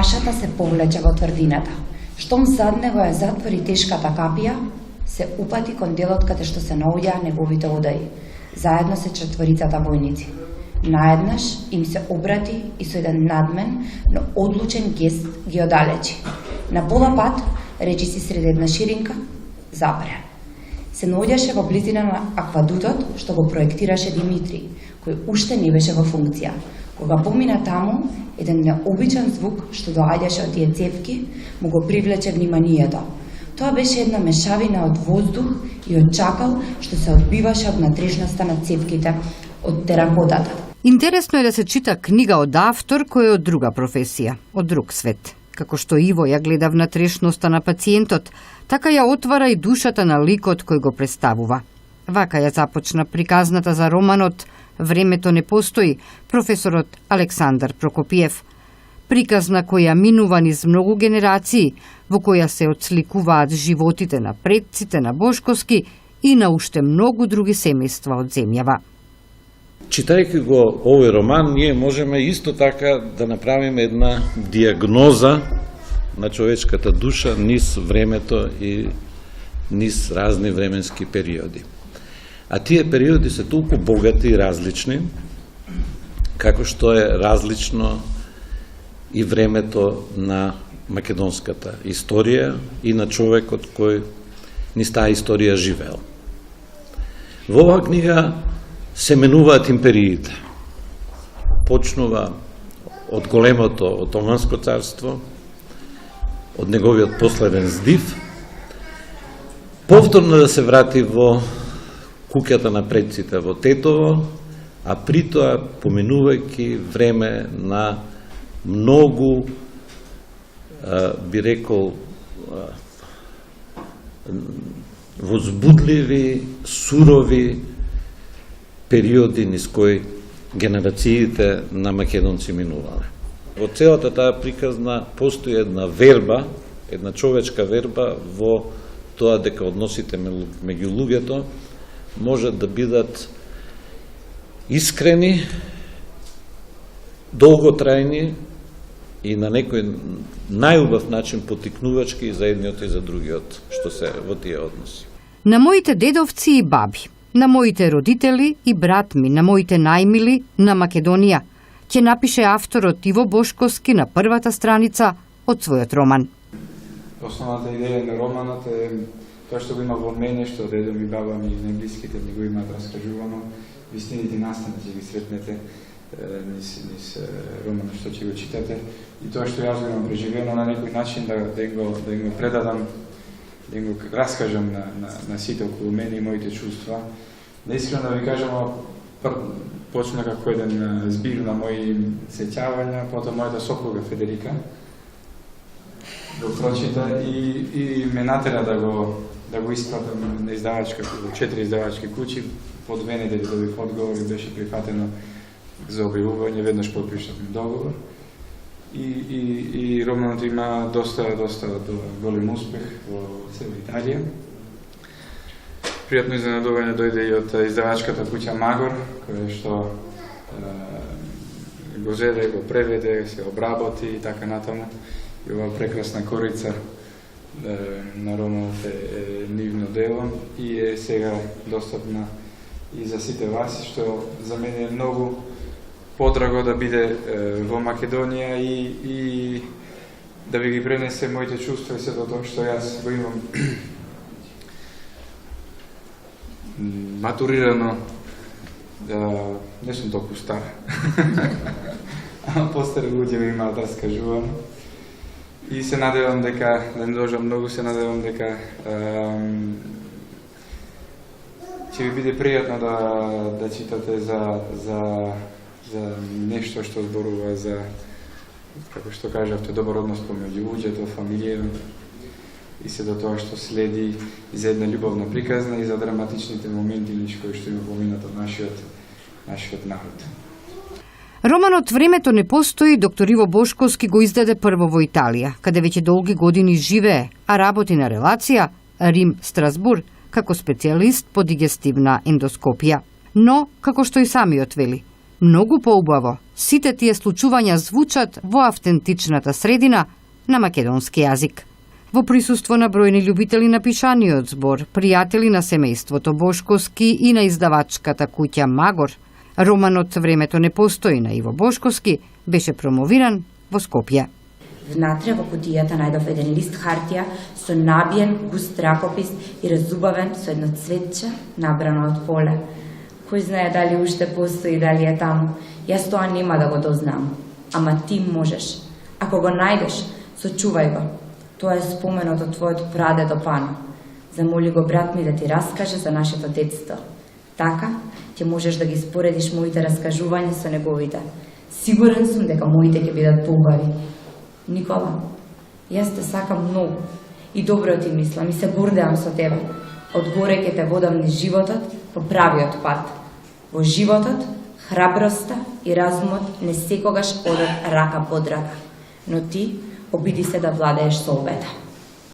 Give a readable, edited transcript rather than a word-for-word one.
чашата се повлече во тврдината. Штом зад него ја затвори тешката капија, се упати кон делот каде што се наоѓаа неговите одаи. Заедно се четворицата војници. Наеднаш им се обрати и со еден надмен, но одлучен гест ги оддалечи. На пола пат, речиси сред една ширинка, запря. Се наоѓаше во близина на аквадутот што го проектираше Димитри, кој уште не беше во функција. Кога помина таму, еден необичен звук што доаѓаше од тие цевки му го привлече вниманието. Тоа беше една мешавина од воздух и од чакал што се одбиваше од натрешноста на цевките од теракотата. Интересно е да се чита книга од автор кој е од друга професија, од друг свет. Како што Иво ја гледа внатрешноста на пациентот, така ја отвара и душата на ликот кој го представува. Вака ја започна приказната за романот "Времето не постои", професорот Александар Прокопиев. Приказна која минува низ многу генерации, во која се отсликуваат животите на предците на Бошковски и на уште многу други семејства од земјава. Читајќи го овој роман, ние можеме исто така да направиме една диагноза на човечката душа низ времето и низ разни временски периоди. А тие периоди се толку богати и различни, како што е различно и времето на македонската историја и на човекот кој низ таа историја живеел. Во оваа книга се менуваат империите. Почнува од големото Отоманско царство, од неговиот последен здив, повторно да се врати во куќата на предците во Тетово, а при тоа поминувајќи време на многу, би рекол, возбудливи, сурови периоди низ кои генерациите на македонци минувале. Во целата таа приказна постои една верба, една човечка верба во тоа дека односите меѓу луѓето можат да бидат искрени, долготрајни и на некој најубав начин потикнувачки за едниот и за другиот што се во тие односи. На моите дедовци и баби, на моите родители и брат ми, на моите најмили, на Македонија, ќе напише авторот Иво Бошковски на првата страница од својот роман. Основната идеја на романот е тоа што го има во мене, што дедо ми, баба ми и најблиските ми го имаат раскажувано, вистините настаните ќе ги сретнете низ романот што ќе го читате, и тоа што јас го имам преживено на некој начин да го предадам, да го раскажам на сите околу мене и моите чувства. Наискрено да ви кажам, почна како еден збир на мои сеќавања, потоа мојата сопруга Федерика го прочита и ме натера да го испратам на издавачка, во 4 издавачки куќи. По 2 недели добив одговор и беше прифатено за објавување, веднаш подпишавме договор. И романот има доста голем успех во цела Италија. Пријатно изненадување дојде и од издавачката куќа Магор, која што го зеде, го преведе, се обработи и така натаму. И ова прекрасна корица на романот е нивно дело и е сега достапна и за сите вас, што за мене е многу подраго да биде во Македонија и да ви ги пренесе моите чувства и сето тоа што јас го имам матурирано, не сум толку стар, а постари луѓе ми имаат раскажувано. И се надевам дека, да не дожам многу, се надевам дека ќе ви биде пријатно да читате за нешто што зборува за, како што кажавте, добар однос помеѓу луѓето, фамилија и се до тоа што следи и за една љубовна приказна и за драматичните моменти кои што има поминат од нашиот народ. Романот "Времето не постои" доктор Иво Бошковски го издаде прво во Италија, каде веќе долги години живее, а работи на релација Рим-Страсбур како специјалист по дигестивна ендоскопија. Но, како што и самиот вели, Многу поубаво, сите тие случувања звучат во автентичната средина на македонски јазик. Во присуство на бројни љубители на пишаниот збор, пријатели на семејството Бошковски и на издавачката куќа Магор, романот "Времето не постои" на Иво Бошковски беше промовиран во Скопје. Внатре во кутијата најдов еден лист хартија со набиен густ ракопис и разубавен со едно цветче набрано од поле. Кој знае дали уште постои, дали е таму. Јас тоа нема да го дознам. Ама ти можеш. Ако го најдеш, сочувај го. Тоа е споменот од твојот прадедо Пано. Замоли го брат ми да ти раскаже за нашето детство. Така, ќе можеш да ги споредиш моите раскажувања со неговите. Сигурен сум дека моите ќе бидат поубави. Никола, јас те сакам многу и добро ти мислам и се гордеам со тебе. Одгоре ќе те водам низ животот по правиот пат. Во животот, храброста и разумот не секогаш одат рака под рака, но ти обиди се да владееш со обета.